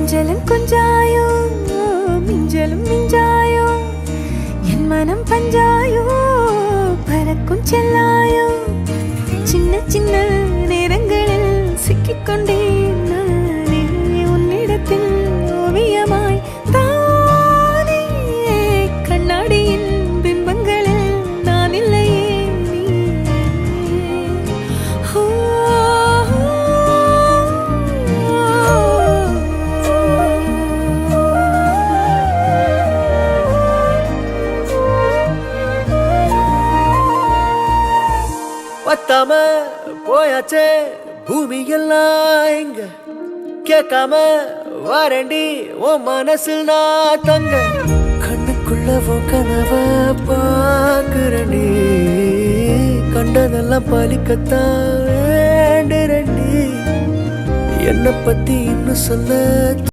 கொஞ்சலும் கொஞ்சாயோ மிஞ்சலும் மிஞ்சாயோ என் மனம் பஞ்சாயோ பறக்கும் செல்லாயோ சின்ன சின்ன நேரங்களில் சிக்கிக்கொண்டேன் நானே உன்னிடத்தில் ஓவியமாய் தானே கண்ணாடியின் பிம்பங்களில் நான் இல்லையே பத்தாம போயாச்சே பூமி எல்லாம் இங்க கேட்காம வாரண்டி உன் மனசில் நான் தங்க கண்ணுக்குள்ள உன் கனவ பாக்குறண்டி கண்டதெல்லாம் பலிக்கத்தான் வேண்டுறண்டி என்னை பத்தி இன்னும் சொல்ல